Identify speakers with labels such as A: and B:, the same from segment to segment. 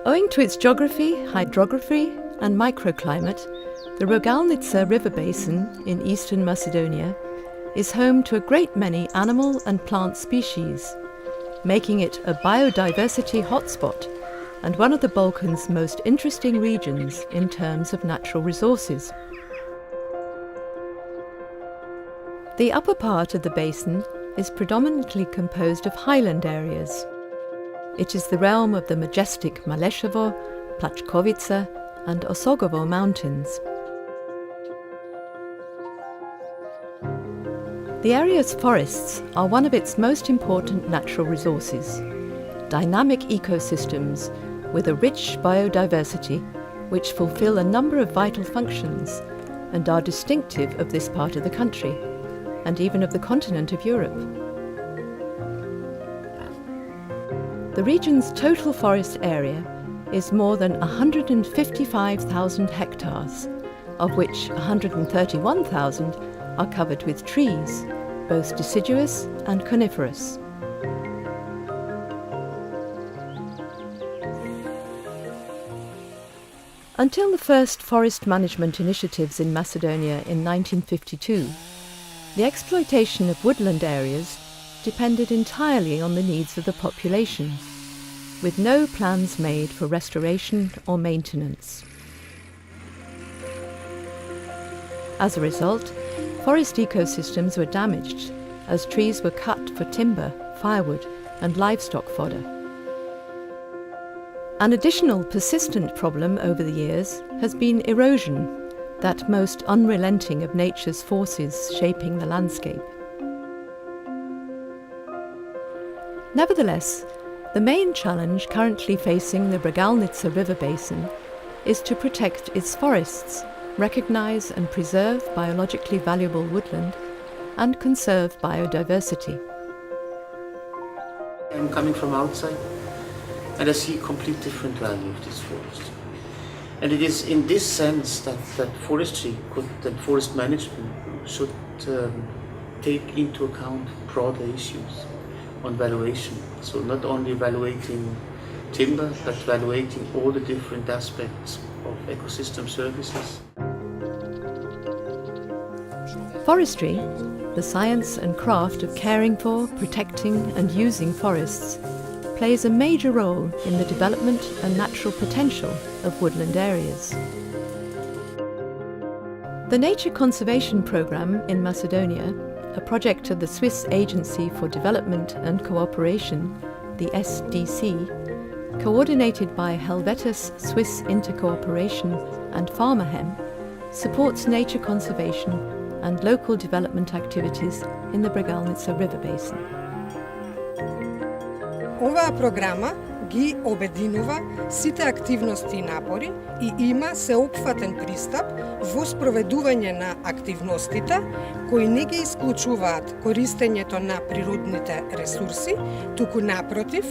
A: Owing to its geography, hydrography and microclimate, the Rogalnica river basin in eastern Macedonia is home to a great many animal and plant species, making it a biodiversity hotspot and one of the Balkans' most interesting regions in terms of natural resources. The upper part of the basin is predominantly composed of highland areas. It is the realm of the majestic Maleševo, Plačkovica and Osogovo mountains. The area's forests are one of its most important natural resources, dynamic ecosystems with a rich biodiversity which fulfill a number of vital functions and are distinctive of this part of the country and even of the continent of Europe. The region's total forest area is more than 155,000 hectares, of which 131,000 are covered with trees, both deciduous and coniferous. Until the first forest management initiatives in Macedonia in 1952, the exploitation of woodland areas depended entirely on the needs of the population, with no plans made for restoration or maintenance. As a result, forest ecosystems were damaged as trees were cut for timber, firewood and livestock fodder. An additional persistent problem over the years has been erosion, that most unrelenting of nature's forces shaping the landscape. Nevertheless, the main challenge currently facing the Rogalnica river basin is to protect its forests, recognise and preserve biologically valuable woodland, and conserve biodiversity.
B: I'm coming from outside and I see a complete different value of this forest. And it is in this sense that forest management should take into account broader issues on valuation. So not only evaluating timber, but evaluating all the different aspects of ecosystem services.
A: Forestry, the science and craft of caring for, protecting and using forests, plays a major role in the development and natural potential of woodland areas. The Nature Conservation Programme in Macedonia, a project of the Swiss Agency for Development and Cooperation, the SDC, coordinated by Helvetus Swiss Intercooperation and Farmerhem, supports nature conservation and local development activities in the Rogalnica river basin.
C: Оваа програма ги обединува сите активности и напори и има сеопфатен пристап во спроведување на активностите кои не ги исклучуваат користењето на природните ресурси, туку напротив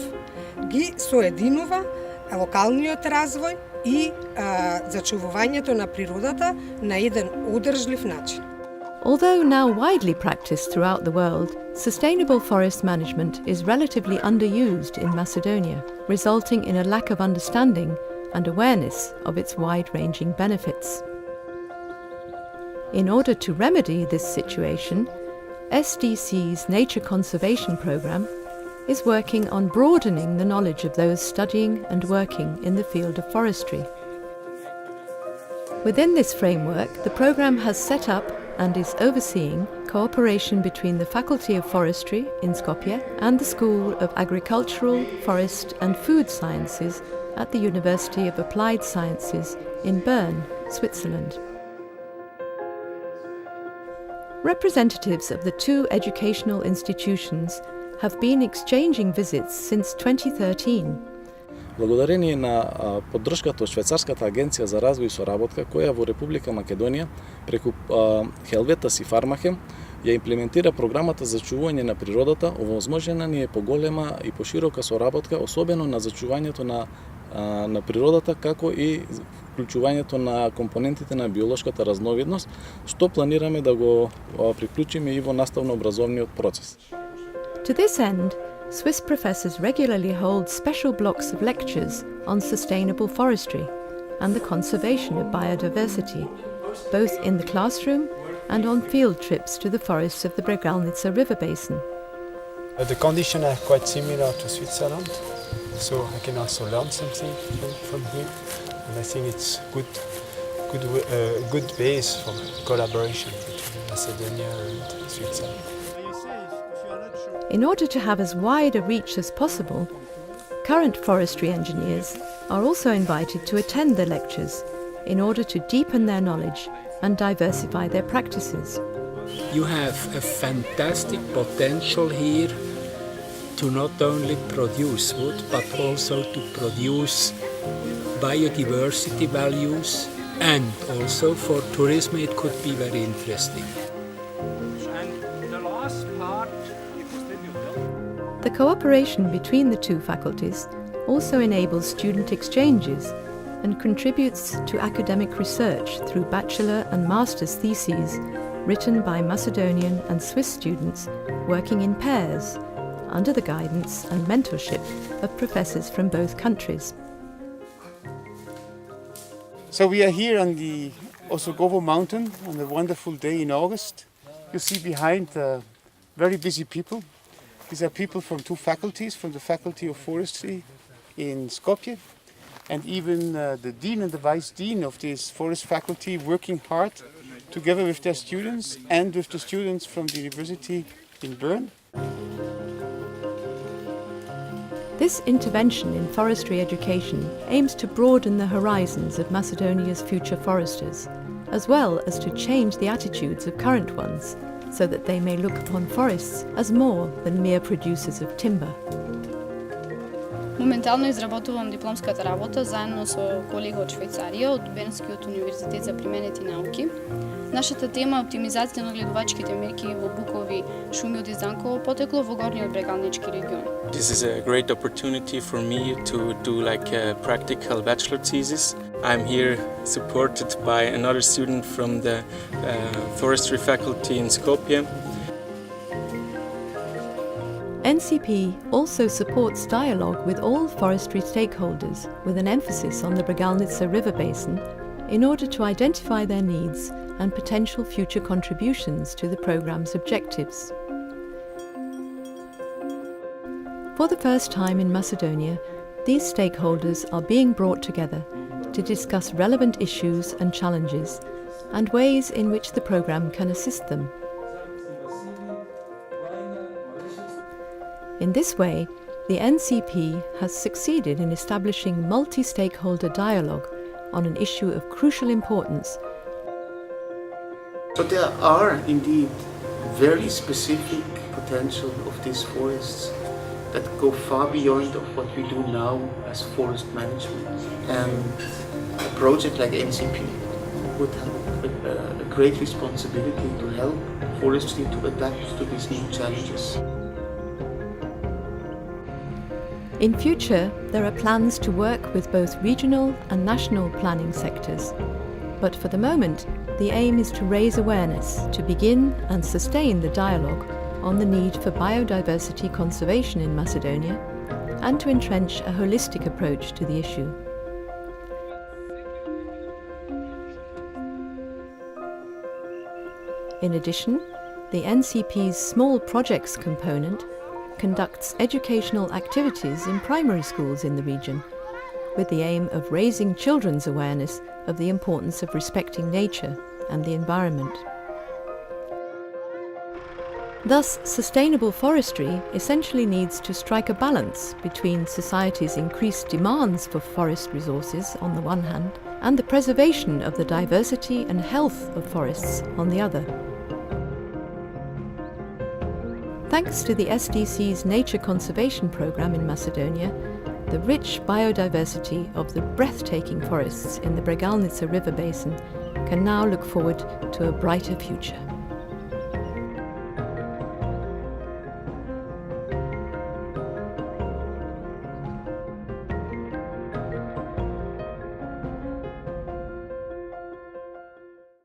C: ги соединува локалниот развој и зачувувањето на природата на еден одржлив начин.
A: Although now widely practiced throughout the world, sustainable forest management is relatively underused in Macedonia, resulting in a lack of understanding and awareness of its wide-ranging benefits. In order to remedy this situation, SDC's Nature Conservation Programme is working on broadening the knowledge of those studying and working in the field of forestry. Within this framework, the programme has set up and is overseeing cooperation between the Faculty of Forestry in Skopje and the School of Agricultural, Forest and Food Sciences at the University of Applied Sciences in Bern, Switzerland. Representatives of the two educational institutions have been exchanging visits since 2013.
D: Благодарение на поддршката од Швајцарската агенција за развој и соработка, која во Република Македонија преку Helvetus и Farmerhem ја имплементира програмата за чување на природата, овозможена ни е поголема и поширока соработка, особено на зачувањето на природата, како и вклучувањето на компонентите на биолошката разновидност, што планираме да го приклучиме и во наставно-образовниот процес.
A: To this end, Swiss professors regularly hold special blocks of lectures on sustainable forestry and the conservation of biodiversity, both in the classroom and on field trips to the forests of the Bregalnica River basin.
E: The conditions are quite similar to Switzerland, so I can also learn something from here. And I think it's a good base for collaboration between Macedonia and Switzerland.
A: In order to have as wide a reach as possible, current forestry engineers are also invited to attend the lectures in order to deepen their knowledge and diversify their practices.
F: You have a fantastic potential here to not only produce wood, but also to produce biodiversity values, and also for tourism it could be very interesting.
A: The cooperation between the two faculties also enables student exchanges and contributes to academic research through bachelor and master's theses written by Macedonian and Swiss students working in pairs under the guidance and mentorship of professors from both countries.
B: So we are here on the Osogovo mountain on a wonderful day in August. You see behind very busy people. These are people from two faculties, from the Faculty of Forestry in Skopje, and even the dean and the vice dean of this forest faculty working hard together with their students and with the students from the university in Bern.
A: This intervention in forestry education aims to broaden the horizons of Macedonia's future foresters, as well as to change the attitudes of current ones, so that they may look upon forests as more than mere producers of timber.
G: Моментално изработувам дипломската работа заедно со колега од Швајцарија од Бернскиот универзитет за применети науки. Нашата тема е оптимизација на гледувачките мерки во букови шуми од Изданково потекло во горниот Брегалнички регион.
H: This is a great opportunity for me to do like a practical bachelor thesis. I'm here supported by another student from the forestry faculty in Skopje.
A: NCP also supports dialogue with all forestry stakeholders with an emphasis on the Bregalnica River basin in order to identify their needs and potential future contributions to the programme's objectives. For the first time in Macedonia, these stakeholders are being brought together to discuss relevant issues and challenges and ways in which the programme can assist them. In this way, the NCP has succeeded in establishing multi-stakeholder dialogue on an issue of crucial importance.
B: So there are indeed very specific potential of these forests that go far beyond of what we do now as forest management. And a project like NCP would have a great responsibility to help forestry to adapt to these new challenges.
A: In future, there are plans to work with both regional and national planning sectors. But for the moment, the aim is to raise awareness, to begin and sustain the dialogue on the need for biodiversity conservation in Macedonia, and to entrench a holistic approach to the issue. In addition, the NCP's Small Projects component conducts educational activities in primary schools in the region, with the aim of raising children's awareness of the importance of respecting nature and the environment. Thus, sustainable forestry essentially needs to strike a balance between society's increased demands for forest resources on the one hand, and the preservation of the diversity and health of forests on the other. Thanks to the SDC's Nature Conservation Programme in Macedonia, the rich biodiversity of the breathtaking forests in the Bregalnica River basin can now look forward to a brighter future.